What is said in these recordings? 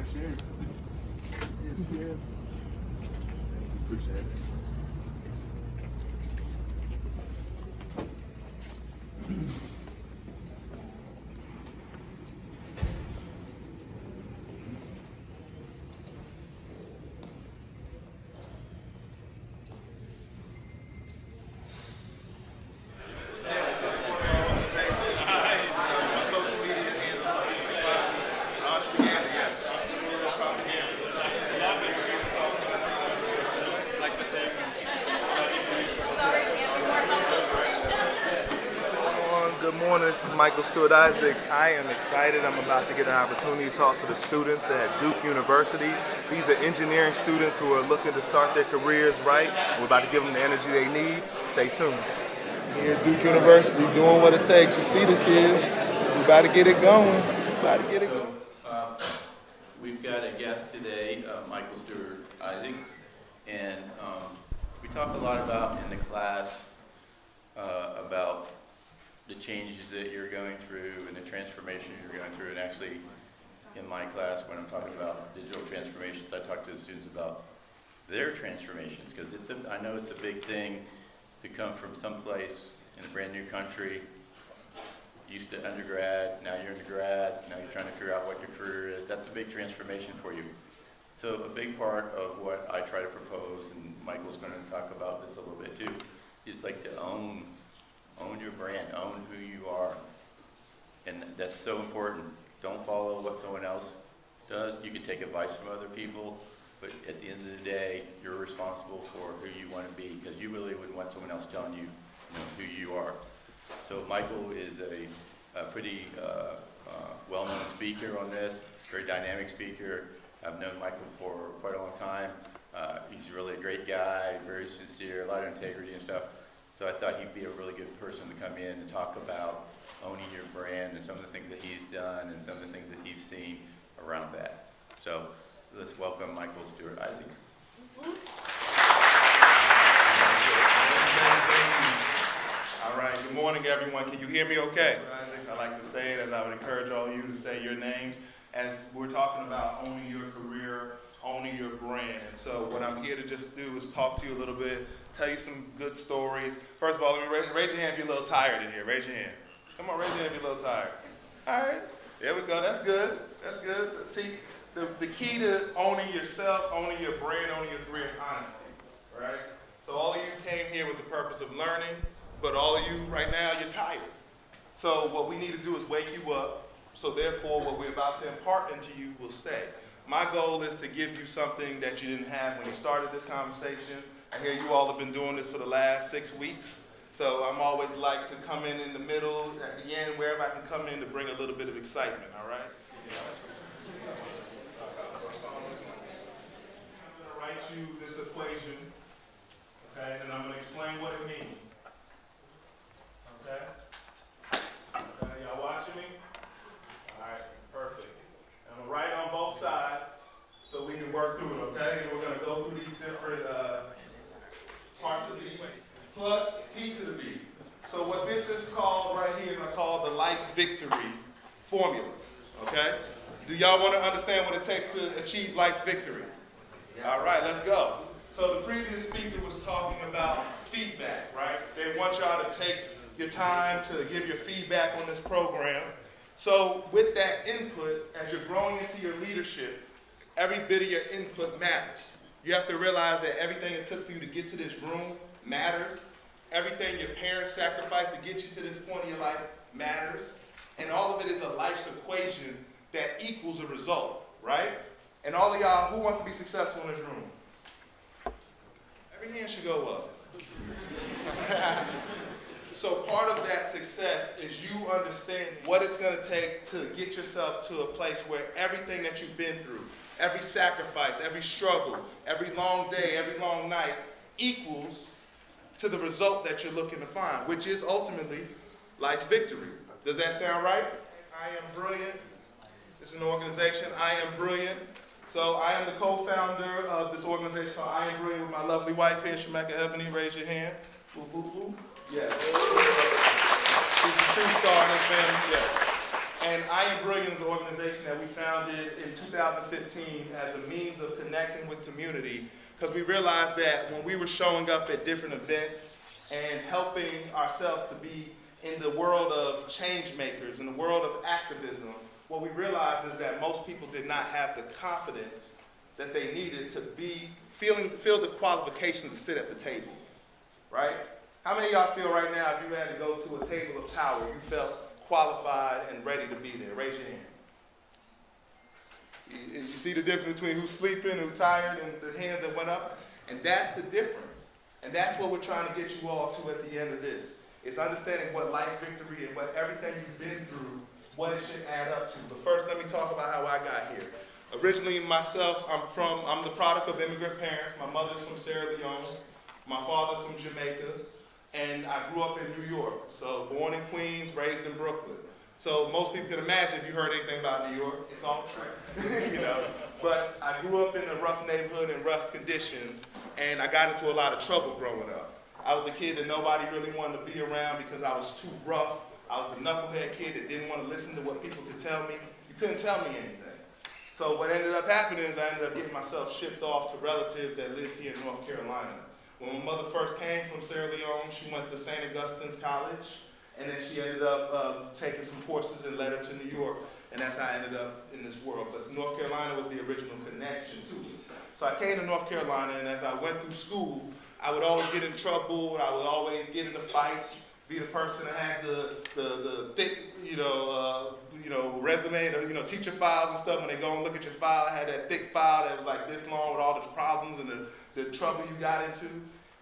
mind sharing? Yes, yes. Appreciate it. Good morning, this is Michael Stewart-Isaacs. I am excited. I'm about to get an opportunity to talk to the students at Duke University. These are engineering students who are looking to start their careers right. We're about to give them the energy they need. Stay tuned. Here at Duke University, doing what it takes. You see the kids. We're about to get it going. We've got a guest today, Michael Stewart-Isaacs, and we talk a lot about in the class about the changes that you're going through and the transformation you're going through. And actually, in my class, when I'm talking about digital transformations, I talk to the students about their transformations, because I know it's a big thing to come from someplace in a brand new country, used to undergrad, now you're in grad, now you're trying to figure out what your career is. That's a big transformation for you. So a big part of what I try to propose, and Michael's going to talk about this a little bit too, is like to own your brand, own who you are. And that's so important. Don't follow what someone else does. You can take advice from other people, but at the end of the day, you're responsible for who you want to be, because you really wouldn't want someone else telling you, who you are. So Michael is a pretty well-known speaker on this, very dynamic speaker. I've known Michael for quite a long time. He's really a great guy, very sincere, a lot of integrity and stuff. So I thought he'd be a really good person to come in and talk about owning your brand and some of the things that he's done and some of the things that he's seen around that. So let's welcome Michael Stewart-Isaacs. All right, good morning, everyone. Can you hear me okay? I like to say it, as I would encourage all of you to say your names, as we're talking about owning your career, owning your brand. And so what I'm here to just do is talk to you a little bit, tell you some good stories. First of all, let me raise your hand if you're a little tired in here. Raise your hand. Come on, raise your hand if you're a little tired. All right, there we go. That's good. That's good. See, the key to owning yourself, owning your brand, owning your career is honesty, right? So all of you came here with the purpose of learning, but all of you right now, you're tired. So what we need to do is wake you up, so therefore what we're about to impart into you will stay. My goal is to give you something that you didn't have when you started this conversation. I hear you all have been doing this for the last 6 weeks. So I'm always like to come in the middle, at the end, wherever I can come in to bring a little bit of excitement, all right? I'm going to write you this equation, okay, and I'm going to explain what it means. Okay? Okay, y'all watching me? All right, perfect. I'm going to write on both sides so we can work through it, okay? And we're going to go through these different parts of the equation. Plus p to the b. So what this is called right here is I call the life victory formula, okay? Do y'all want to understand what it takes to achieve life's victory? All right, let's go. So the previous speaker was talking about feedback, right? They want y'all to take your time to give your feedback on this program. So with that input, as you're growing into your leadership, every bit of your input matters. You have to realize that everything it took for you to get to this room matters. Everything your parents sacrificed to get you to this point in your life matters. And all of it is a life's equation that equals a result, right? And all of y'all, who wants to be successful in this room? Every hand should go up. So part of that success is you understanding what it's going to take to get yourself to a place where everything that you've been through, every sacrifice, every struggle, every long day, every long night equals to the result that you're looking to find, which is ultimately life's victory. Does that sound right? I Am Brilliant. It's an organization, I Am Brilliant. So I am the co-founder of this organization called I Am Brilliant with my lovely wife here, Shemeka Ebony. Raise your hand. Boo, boo, boo. Yes. She's a true star in this family. Yes. And I Am Brilliant is an organization that we founded in 2015 as a means of connecting with community, because we realized that when we were showing up at different events and helping ourselves to be in the world of change makers, in the world of activism, what we realized is that most people did not have the confidence that they needed to feel the qualifications to sit at the table, right? How many of y'all feel right now if you had to go to a table of power, you felt qualified and ready to be there? Raise your hand. You see the difference between who's sleeping, who's tired, and the hands that went up? And that's the difference. And that's what we're trying to get you all to at the end of this. Is understanding what life's victory and what everything you've been through, what it should add up to. But first, let me talk about how I got here. Originally, myself, I'm the product of immigrant parents. My mother's from Sierra Leone. My father's from Jamaica. And I grew up in New York. So born in Queens, raised in Brooklyn. So most people can imagine if you heard anything about New York, it's all true, you know. But I grew up in a rough neighborhood and rough conditions, and I got into a lot of trouble growing up. I was the kid that nobody really wanted to be around because I was too rough. I was the knucklehead kid that didn't want to listen to what people could tell me. You couldn't tell me anything. So what ended up happening is I ended up getting myself shipped off to relatives that lived here in North Carolina. When my mother first came from Sierra Leone, she went to St. Augustine's College, and then she ended up taking some courses and led her to New York, and that's how I ended up in this world. Because North Carolina was the original connection to me. So I came to North Carolina, and as I went through school, I would always get in trouble. I would always get into fights. Be the person that had the thick, resume, teacher files and stuff. When they go and look at your file, I had that thick file that was like this long with all the problems and the trouble you got into.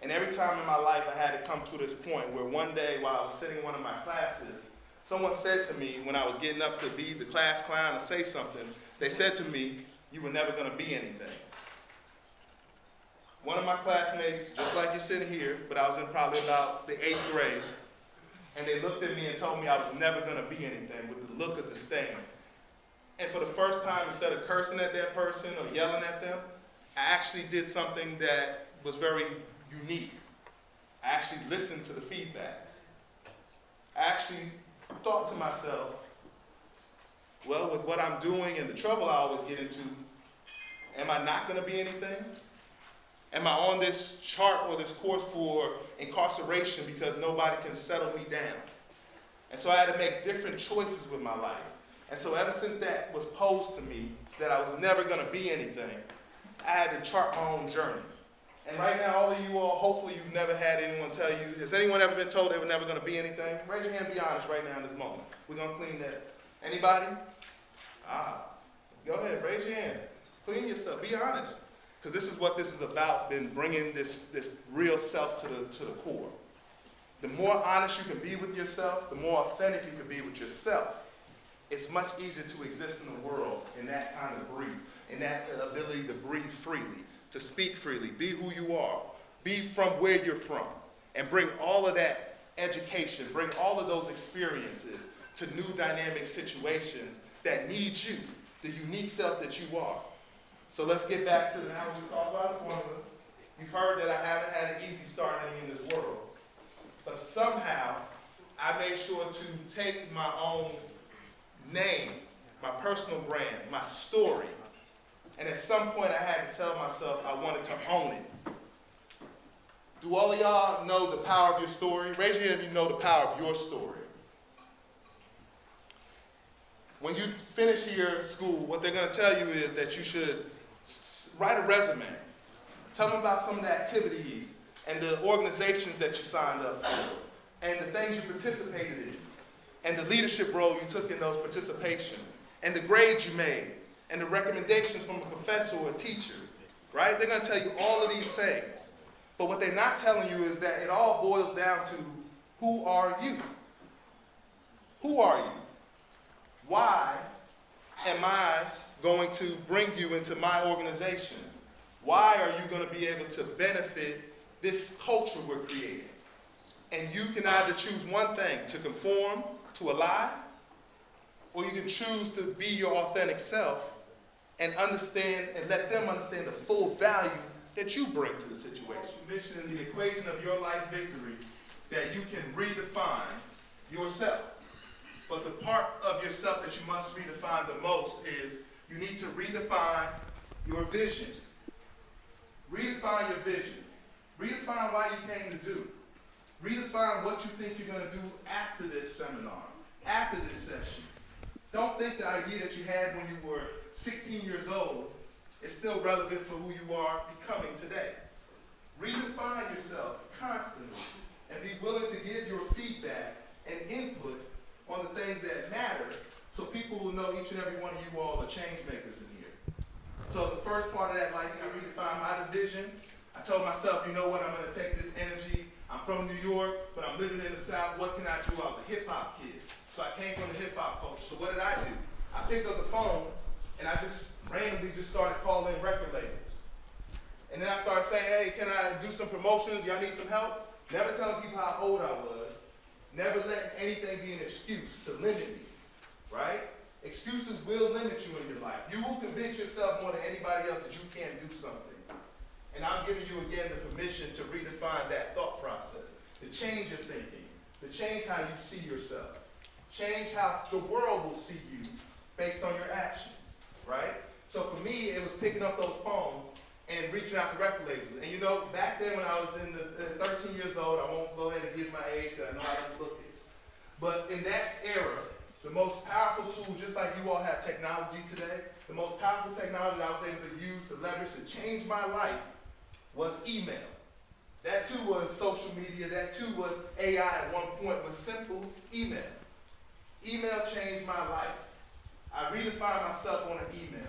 And every time in my life, I had to come to this point where one day, while I was sitting in one of my classes, someone said to me when I was getting up to be the class clown to say something, they said to me, "You were never going to be anything." One of my classmates, just like you're sitting here, but I was in probably about the 8th grade, and they looked at me and told me I was never going to be anything with the look of disdain. And for the first time, instead of cursing at that person or yelling at them, I actually did something that was very unique. I actually listened to the feedback. I actually thought to myself, well, with what I'm doing and the trouble I always get into, am I not going to be anything? Am I on this chart or this course for incarceration because nobody can settle me down? And so I had to make different choices with my life. And so ever since that was posed to me, that I was never going to be anything, I had to chart my own journey. And right now, all of you all, hopefully you've never had anyone tell you, has anyone ever been told they were never going to be anything? Raise your hand and be honest right now in this moment. We're going to clean that. Anybody? Go ahead, raise your hand. Clean yourself, be honest. Because this is what this is about, been bringing this real self to the core. The more honest you can be with yourself, the more authentic you can be with yourself. It's much easier to exist in the world in that kind of breathe, in that ability to breathe freely, to speak freely, be who you are, be from where you're from, and bring all of that education, bring all of those experiences to new dynamic situations that need you, the unique self that you are. So let's get back to how we talk about a formula. You've heard that I haven't had an easy start in this world. But somehow, I made sure to take my own name, my personal brand, my story, and at some point I had to tell myself I wanted to own it. Do all of y'all know the power of your story? Raise your hand if you know the power of your story. When you finish your school, what they're going to tell you is that you should write a resume. Tell them about some of the activities and the organizations that you signed up for, and the things you participated in, and the leadership role you took in those participation, and the grades you made, and the recommendations from a professor or a teacher, right? They're going to tell you all of these things. But what they're not telling you is that it all boils down to, who are you? Who are you? Why am I going to bring you into my organization? Why are you going to be able to benefit this culture we're creating? And you can either choose one thing, to conform to a lie, or you can choose to be your authentic self and understand and let them understand the full value that you bring to the situation. Mission in the equation of your life's victory, that you can redefine yourself. But the part of yourself that you must redefine the most is you need to redefine your vision. Redefine your vision. Redefine why you came to do. Redefine what you think you're going to do after this seminar, after this session. Don't think the idea that you had when you were 16 years old is still relevant for who you are becoming today. Redefine yourself constantly and be willing to give your feedback and input on the things that matter so people will know each and every one of you all are change makers in here. So the first part of that, like, I redefined my vision. I told myself, you know what, I'm going to take this energy. I'm from New York, but I'm living in the South. What can I do? I was a hip-hop kid. So I came from the hip-hop culture. So what did I do? I picked up the phone, and I just randomly just started calling record labels. And then I started saying, hey, can I do some promotions? Y'all need some help? Never telling people how old I was. Never letting anything be an excuse to limit me, right? Excuses will limit you in your life. You will convince yourself more than anybody else that you can't do something. And I'm giving you again the permission to redefine that thought process, to change your thinking, to change how you see yourself, change how the world will see you based on your actions, right? So for me, it was picking up those phones and reaching out to record labels. And you know, back then when I was in the 13 years old, I won't go ahead and give my age because I know I don't look it. But in that era, the most powerful tool, just like you all have technology today, the most powerful technology I was able to use to leverage to change my life was email. That too was social media, that too was AI at one point, was simple email. Email changed my life. I redefined myself on an email.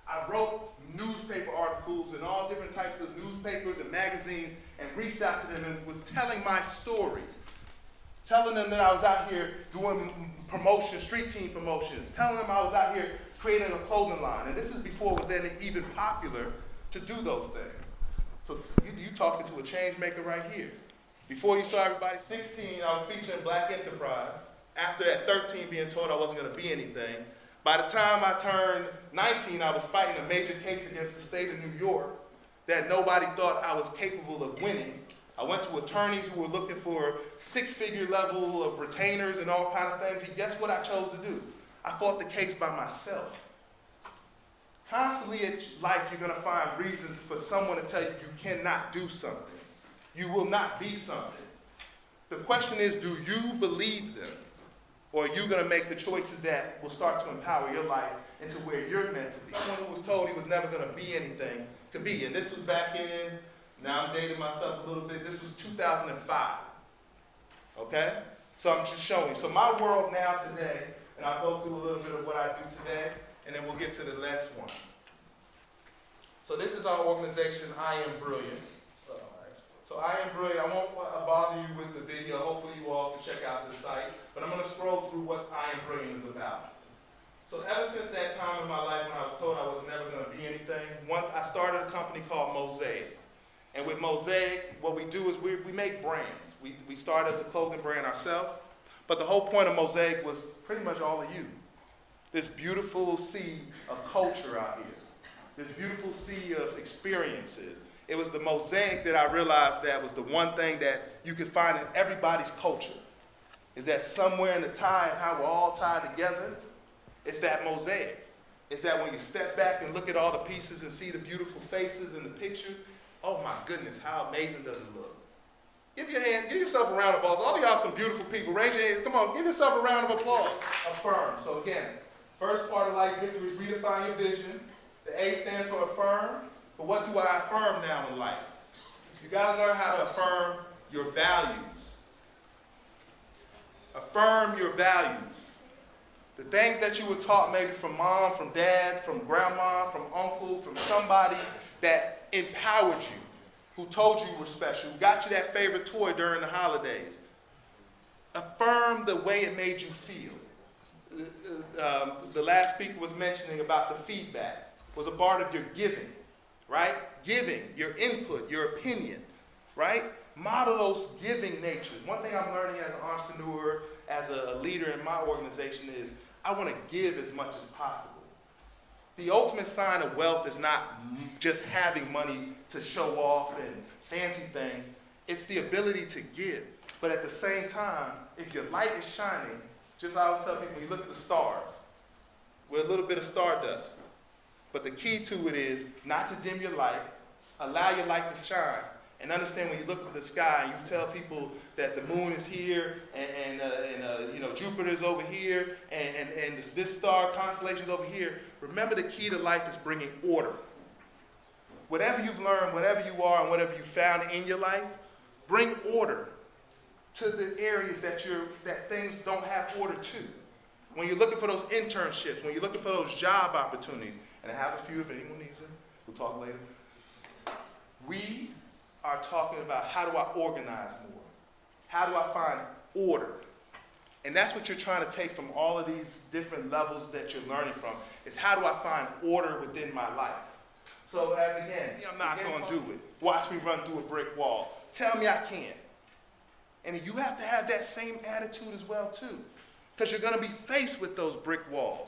I wrote newspaper articles and all different types of newspapers and magazines and reached out to them and was telling my story. Telling them that I was out here doing promotions, street team promotions, telling them I was out here creating a clothing line. And this is before it was even popular to do those things. So you talking to a change maker right here. Before you saw everybody, 16, I was featuring Black Enterprise. After at 13 being told I wasn't going to be anything. By the time I turned 19, I was fighting a major case against the state of New York that nobody thought I was capable of winning. I went to attorneys who were looking for six-figure level of retainers and all kind of things. And guess what I chose to do? I fought the case by myself. Constantly in life, you're going to find reasons for someone to tell you you cannot do something. You will not be something. The question is, do you believe them? Or are you going to make the choices that will start to empower your life into where you're meant to be? Someone who was told he was never going to be anything could be. And this was back in, now I'm dating myself a little bit, this was 2005. Okay? So I'm just showing. So my world now today, and I'll go through a little bit of what I do today, and then we'll get to the next one. So this is our organization, I Am Brilliant. So I Am Brilliant. I won't bother you with the video. Hopefully you all can check out the site. But I'm going to scroll through what I Am Brilliant is about. So ever since that time in my life when I was told I was never going to be anything, I started a company called Mosaic. And with Mosaic, what we do is we make brands. We started as a clothing brand ourselves. But the whole point of Mosaic was pretty much all of you. This beautiful sea of culture out here. This beautiful sea of experiences. It was the mosaic that I realized that was the one thing that you could find in everybody's culture. Is that somewhere in the tie of how we're all tied together, it's that mosaic. It's that when you step back and look at all the pieces and see the beautiful faces and the pictures, oh my goodness, how amazing does it look? Give yourself a round of applause. All of y'all some beautiful people. Raise your hands. Come on, give yourself a round of applause. Affirm. So again, first part of life's victory is redefine your vision. The A stands for affirm. But what do I affirm now in life? You got to learn how to affirm your values. Affirm your values. The things that you were taught maybe from mom, from dad, from grandma, from uncle, from somebody that empowered you, who told you you were special, who got you that favorite toy during the holidays. Affirm the way it made you feel. The last speaker was mentioning about the feedback. Was a part of your giving. Right? Giving, your input, your opinion, right? Model those giving natures. One thing I'm learning as an entrepreneur, as a leader in my organization is I want to give as much as possible. The ultimate sign of wealth is not just having money to show off and fancy things. It's the ability to give. But at the same time, if your light is shining, Just I always tell people, when you look at the stars, we're a little bit of stardust. But the key to it is not to dim your light, allow your light to shine, and understand when you look at the sky and you tell people that the moon is here and Jupiter is over here and this star constellation is over here. Remember, the key to life is bringing order. Whatever you've learned, whatever you are, and whatever you found in your life, bring order to the areas that things don't have order to. When you're looking for those internships, when you're looking for those job opportunities, and I have a few if anyone needs them, we'll talk later. We are talking about, how do I organize more? How do I find order? And that's what you're trying to take from all of these different levels that you're learning from, is how do I find order within my life? So I'm not going to do it. Watch me run through a brick wall. Tell me I can't. And you have to have that same attitude as well too, because you're going to be faced with those brick walls.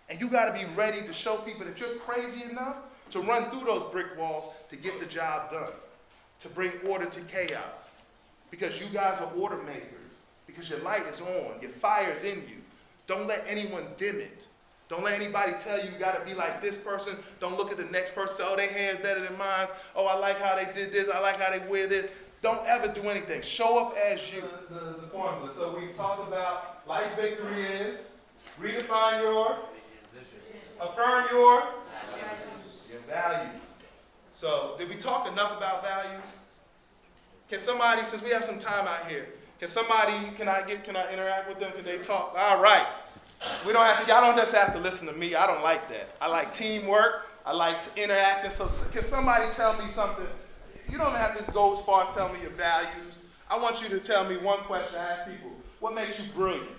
And you got to be ready to show people that you're crazy enough to run through those brick walls to get the job done, to bring order to chaos. Because you guys are order makers, because your light is on, your fire is in you. Don't let anyone dim it. Don't let anybody tell you got to be like this person. Don't look at the next person, say, oh, their hair is better than mine. Oh, I like how they did this. I like how they wear this. Don't ever do anything. Show up as you. The formula. So we've talked about life's victory is redefine your, affirm your values. So did we talk enough about values? Can somebody, since we have some time out here, can I interact with them? Can they talk? All right. Y'all don't just have to listen to me. I don't like that. I like teamwork. I like interacting. So can somebody tell me something? You don't have to go as far as tell me your values. I want you to tell me one question. I ask people, what makes you brilliant?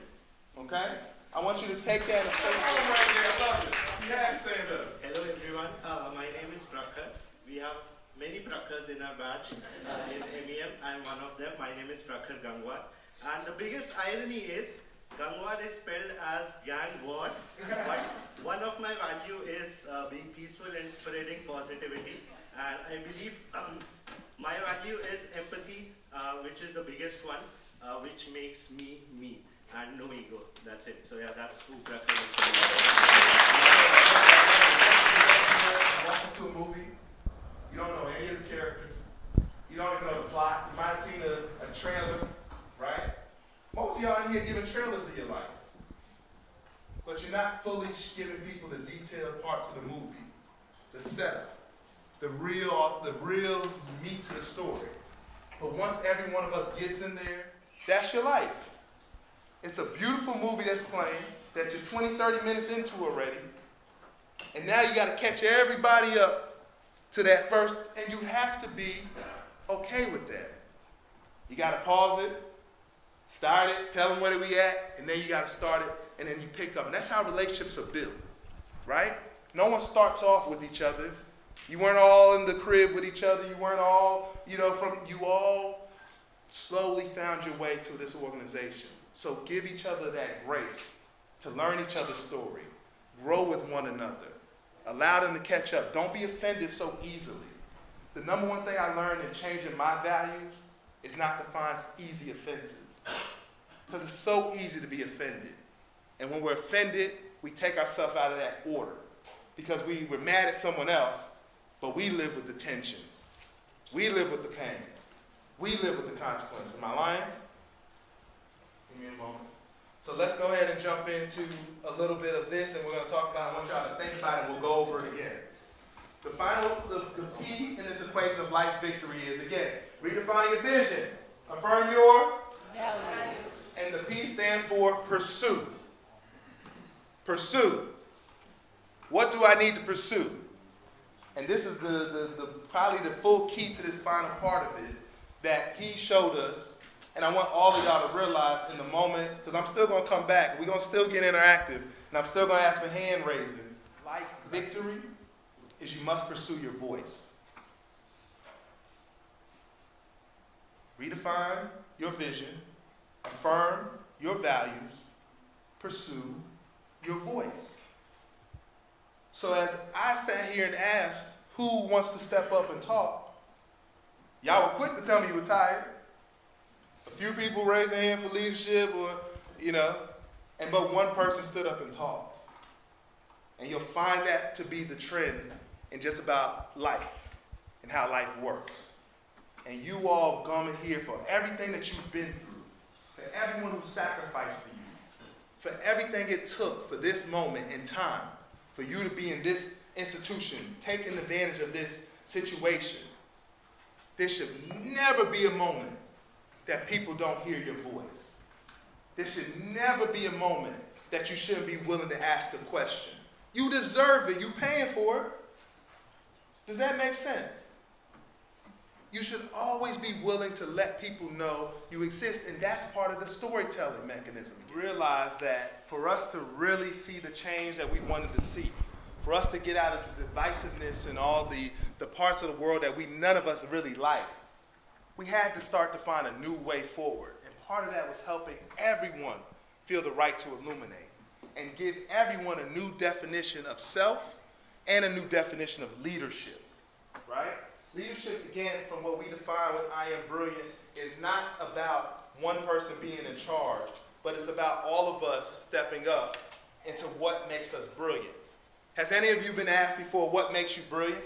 Okay? I want you to take that and say, oh, right there, I love it. Yeah, stand up. Hello everyone, my name is Prakhar. We have many Prakhars in our batch. In MEM, I'm one of them. My name is Prakhar Gangwar. And the biggest irony is, Gangwar is spelled as gang war, but one of my value is being peaceful and spreading positivity. And I believe my value is empathy, which is the biggest one, which makes me me, and no ego. That's it. So yeah, that's who Prakhar is. Walk into a movie, you don't know any of the characters, you don't even know the plot. You might have seen a trailer, right? Most of y'all in here giving trailers of your life, but you're not fully giving people the detailed parts of the movie, the setup, the real meat to the story. But once every one of us gets in there, that's your life. It's a beautiful movie that's playing, that you're 20, 30 minutes into already, and now you got to catch everybody up to that first, and you have to be okay with that. You got to pause it, start it, tell them where we at, and then you got to start it, and then you pick up. And that's how relationships are built, right? No one starts off with each other. You weren't all in the crib with each other. You weren't all, you all slowly found your way to this organization. So give each other that grace to learn each other's story, grow with one another, allow them to catch up. Don't be offended so easily. The number one thing I learned in changing my values is not to find easy offenses. Because it's so easy to be offended. And when we're offended, we take ourselves out of that order. Because we were mad at someone else, but we live with the tension. We live with the pain. We live with the consequence. Am I lying? Give me a moment. So let's go ahead and jump into a little bit of this, and we're going to talk about, I want y'all to think about it, and we'll go over it again. The key in this equation of life's victory is, again, redefining your vision, affirm your values, and the P stands for pursue. Pursue. What do I need to pursue? And this is probably the full key to this final part of it that he showed us. And I want all of y'all to realize in the moment, because I'm still going to come back. We're going to still get interactive. And I'm still going to ask for hand raising. Life's victory is you must pursue your voice. Redefine your vision. Affirm your values. Pursue your voice. So as I stand here and ask who wants to step up and talk, y'all were quick to tell me you were tired. A few people raised their hand for leadership or, but one person stood up and talked. And you'll find that to be the trend in just about life and how life works. And you all coming here for everything that you've been through, for everyone who sacrificed for you, for everything it took for this moment in time, for you to be in this institution, taking advantage of this situation. There should never be a moment that people don't hear your voice. There should never be a moment that you shouldn't be willing to ask a question. You deserve it. You're paying for it. Does that make sense? You should always be willing to let people know you exist, and that's part of the storytelling mechanism. Realize that for us to really see the change that we wanted to see, for us to get out of the divisiveness and all the parts of the world that none of us really like, we had to start to find a new way forward. And part of that was helping everyone feel the right to illuminate and give everyone a new definition of self and a new definition of leadership, right? Leadership, again, from what we define with I Am Brilliant, is not about one person being in charge, but it's about all of us stepping up into what makes us brilliant. Has any of you been asked before, what makes you brilliant?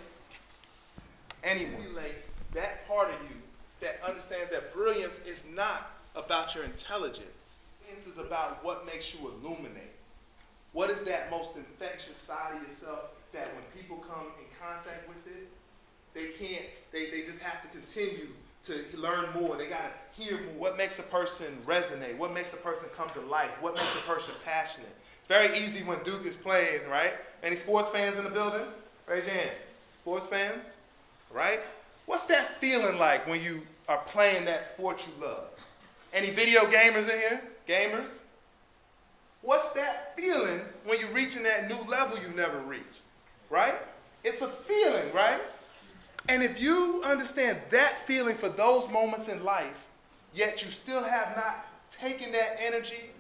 Anyone? That part of you that understands that brilliance is not about your intelligence. Brilliance is about what makes you illuminate. What is that most infectious side of yourself that when people come in contact with it, they just have to continue to learn more. They got to hear more. What makes a person resonate? What makes a person come to life? What makes a person passionate? It's very easy when Duke is playing, right? Any sports fans in the building? Raise your hand. Sports fans, right? What's that feeling like when you are playing that sport you love? Any video gamers in here? Gamers? What's that feeling when you're reaching that new level you never reached, right? It's a feeling, right? And if you understand that feeling for those moments in life, yet you still have not taken that energy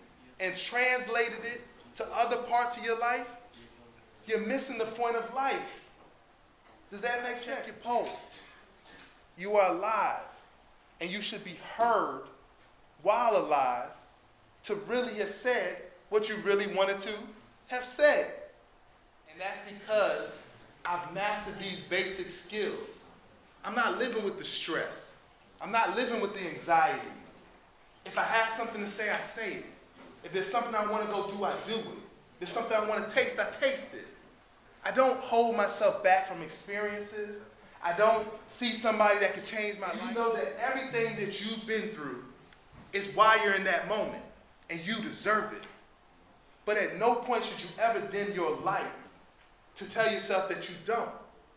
and translated it to other parts of your life, you're missing the point of life. Does that make sense? Check your pulse. You are alive, and you should be heard while alive to really have said what you really wanted to have said. And that's because I've mastered these basic skills. I'm not living with the stress. I'm not living with the anxieties. If I have something to say, I say it. If there's something I want to go do, I do it. If there's something I want to taste, I taste it. I don't hold myself back from experiences. I don't see somebody that could change my life. You know that everything that you've been through is why you're in that moment, and you deserve it. But at no point should you ever dim your light to tell yourself that you don't.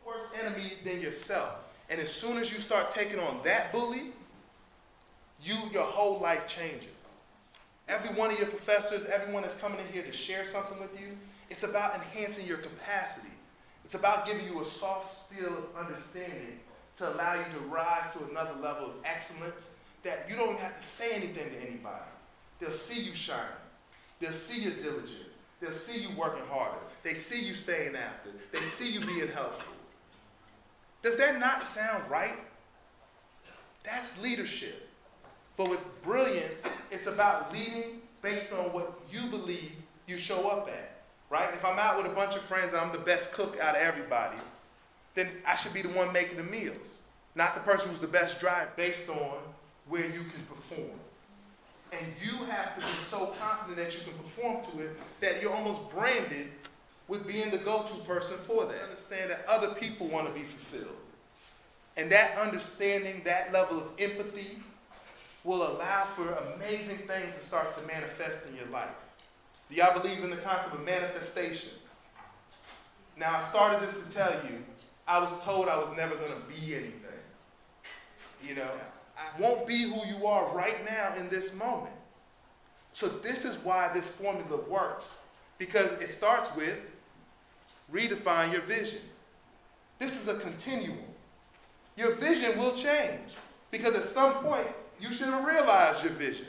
Worst enemy than yourself. And as soon as you start taking on that bully, your whole life changes. Every one of your professors, everyone that's coming in here to share something with you, it's about enhancing your capacity. It's about giving you a soft skill of understanding to allow you to rise to another level of excellence that you don't have to say anything to anybody. They'll see you shining. They'll see your diligence. They'll see you working harder. They see you staying after. They see you being helpful. Does that not sound right? That's leadership. But with brilliance, it's about leading based on what you believe you show up at, right? If I'm out with a bunch of friends and I'm the best cook out of everybody, then I should be the one making the meals, not the person who's the best driver, based on where you can perform. And you have to be so confident that you can perform to it that you're almost branded with being the go-to person for that. Understand that other people want to be fulfilled. And that understanding, that level of empathy, will allow for amazing things to start to manifest in your life. Do y'all believe in the concept of manifestation? Now, I started this to tell you, I was told I was never going to be anything. You know, I won't be who you are right now in this moment. So this is why this formula works. Because it starts with redefine your vision. This is a continuum. Your vision will change. Because at some point, you should have realized your vision.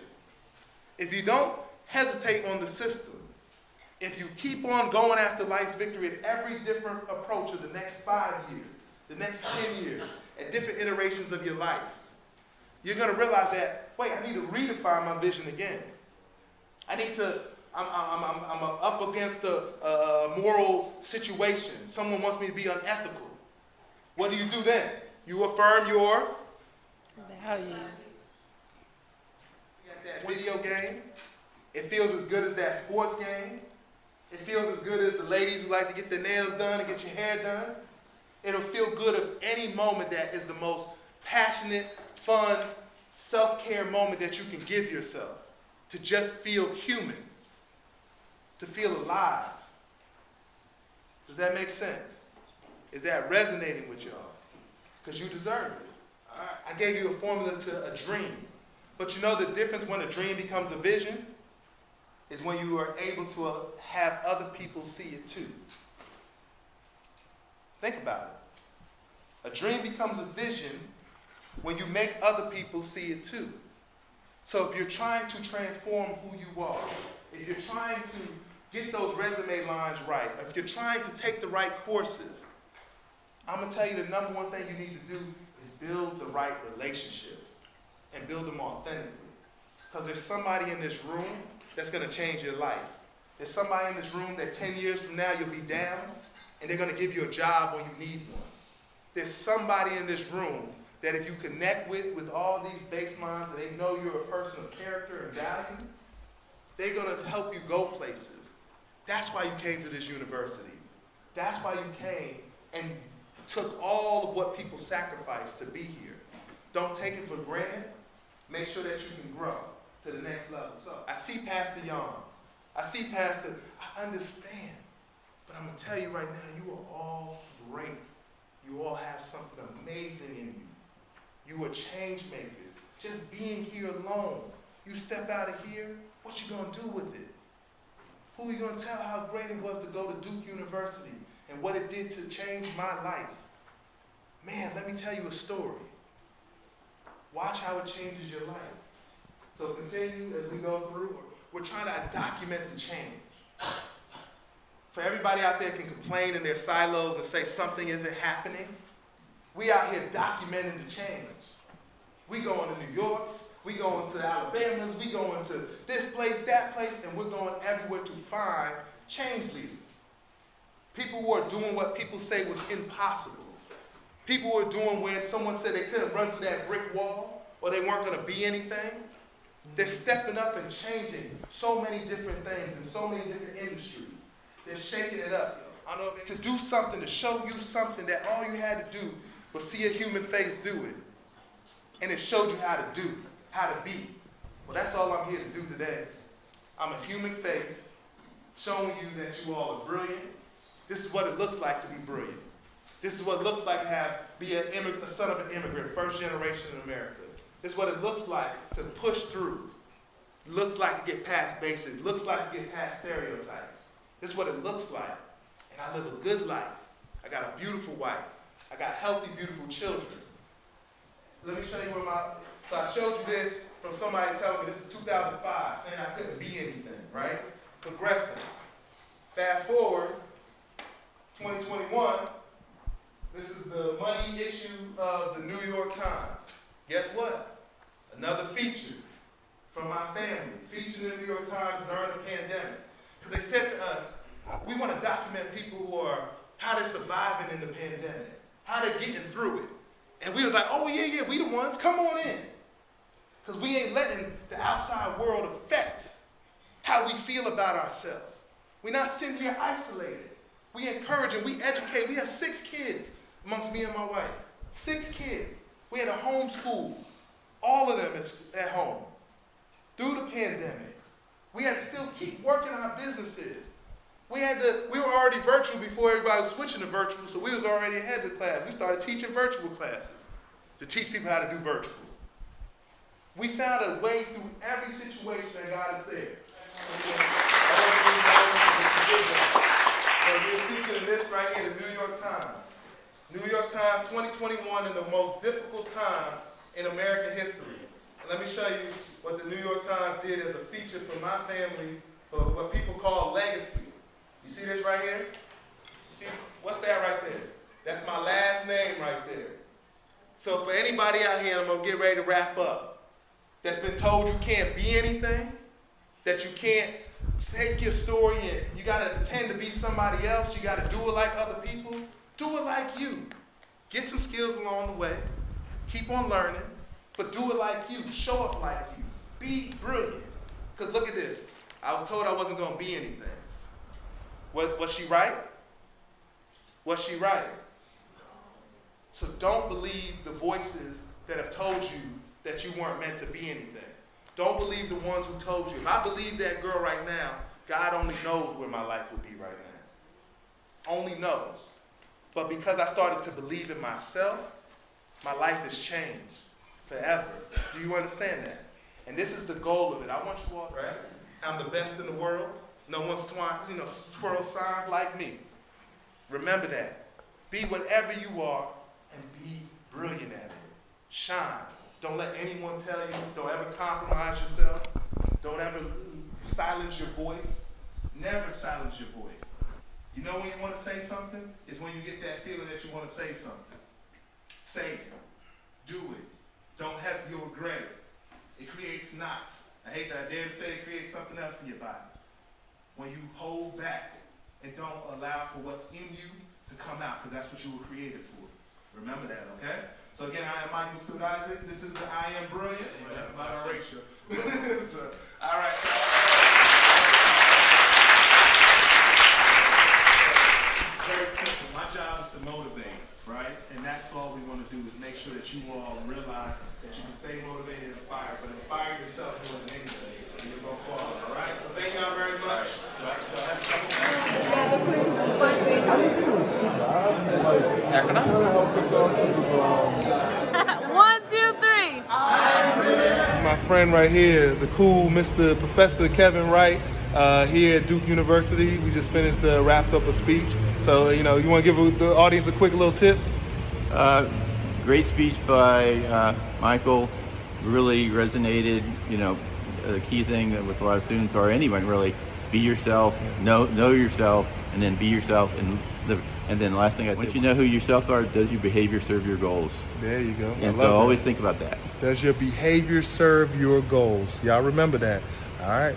If you don't hesitate on the system, if you keep on going after life's victory at every different approach of the next 5 years, the next 10 years, at different iterations of your life, you're going to realize that, wait, I need to redefine my vision again. I need to I'm up against a moral situation. Someone wants me to be unethical. What do you do then? You affirm your values. That video game. It feels as good as that sports game. It feels as good as the ladies who like to get their nails done and get your hair done. It'll feel good of any moment that is the most passionate, fun, self-care moment that you can give yourself. To just feel human. To feel alive. Does that make sense? Is that resonating with y'all? Because you deserve it. I gave you a formula to a dream. But you know the difference when a dream becomes a vision? Is when you are able to have other people see it too. Think about it. A dream becomes a vision when you make other people see it too. So if you're trying to transform who you are, if you're trying to get those resume lines right, if you're trying to take the right courses, I'm going to tell you the number one thing you need to do is build the right relationships and build them authentically. Because there's somebody in this room that's going to change your life. There's somebody in this room that 10 years from now you'll be down and they're going to give you a job when you need one. There's somebody in this room that if you connect with all these baselines and they know you're a person of character and value, they're going to help you go places. That's why you came to this university. That's why you came and took all of what people sacrificed to be here. Don't take it for granted. Make sure that you can grow to the next level. So I see past the yawns. I see past the, I understand. But I'm going to tell you right now, you are all great. You all have something amazing in you. You are change makers. Just being here alone. You step out of here, what you going to do with it? Who are you going to tell how great it was to go to Duke University and what it did to change my life? Man, let me tell you a story. Watch how it changes your life. So continue as we go through. We're trying to document the change. For everybody out there can complain in their silos and say something isn't happening, we out here documenting the change. We going to New York's, we going to Alabama's, we going to this place, that place, and we're going everywhere to find change leaders. People who are doing what people say was impossible. People who are doing when someone said they couldn't run through that brick wall or they weren't going to be anything. They're stepping up and changing so many different things in so many different industries. They're shaking it up. I know to do something, to show you something that all you had to do was see a human face do it. And it showed you how to do, how to be. Well, that's all I'm here to do today. I'm a human face showing you that you all are brilliant. This is what it looks like to be brilliant. This is what it looks like to be a son of an immigrant, first generation in America. This is what it looks like to push through. It looks like to get past basics. It looks like to get past stereotypes. This is what it looks like. And I live a good life. I got a beautiful wife. I got healthy, beautiful children. Let me show you so I showed you this from somebody telling me this is 2005, saying I couldn't be anything, right? Progressing. Fast forward, 2021, this is the money issue of the New York Times. Guess what? Another feature from my family, featured in the New York Times during the pandemic. Because they said to us, we want to document people who are, how they're surviving in the pandemic, how they're getting through it. And we was like, oh yeah, we the ones, come on in. Because we ain't letting the outside world affect how we feel about ourselves. We're not sitting here isolated. We encourage and we educate. We have 6 kids amongst me and my wife. 6 kids. We had a homeschool. All of them is at home. Through the pandemic. We had to still keep working our businesses. We were already virtual before everybody was switching to virtual, so we was already ahead of the class. We started teaching virtual classes to teach people how to do virtuals. We found a way through every situation that got us there. So we're featuring this right here, the New York Times. New York Times 2021 in the most difficult time in American history. And let me show you what the New York Times did as a feature for my family for what people call legacy. You see this right here? You see, what's that right there? That's my last name right there. So for anybody out here, I'm going to get ready to wrap up, that's been told you can't be anything, that you can't take your story and you got to pretend to be somebody else. You got to do it like other people. Do it like you. Get some skills along the way. Keep on learning, but do it like you. Show up like you. Be brilliant. Because look at this. I was told I wasn't going to be anything. Was she right? Was she right? So don't believe the voices that have told you that you weren't meant to be anything. Don't believe the ones who told you. If I believe that girl right now, God only knows where my life would be right now. Only knows. But because I started to believe in myself, my life has changed forever. Do you understand that? And this is the goal of it. I want you all, right? I'm the best in the world. No one's twirl signs like me. Remember that. Be whatever you are and be brilliant at it. Shine. Don't let anyone tell you. Don't ever compromise yourself. Don't ever silence your voice. Never silence your voice. You know when you want to say something? It's when you get that feeling that you want to say something. Say it. Do it. Don't hesitate. You'll regret it. It creates knots. I hate that. I dare to say it creates something else in your body. When you hold back and don't allow for what's in you to come out, because that's what you were created for. Remember that, okay? So again, I am Michael Stewart-Isaacs. This is the I Am Brilliant. That's about our ratio. So, all right. Very simple. My job is to motivate, right? And that's all we want to do is make sure that you all realize that you can stay motivated and inspired, but inspire yourself more than anything. And you'll go far, all right? So thank y'all very much. One, two, three. My friend right here, the cool Mr. Professor Kevin Wright, here at Duke University. We just finished, wrapped up a speech. So, you want to give the audience a quick little tip? Great speech by Michael. Really resonated. The key thing that with a lot of students or anyone really, be yourself, know yourself, and then be yourself. And then the last thing I said, once you know who yourself are, does your behavior serve your goals? There you go. And so always think about that. Does your behavior serve your goals? Y'all remember that. All right.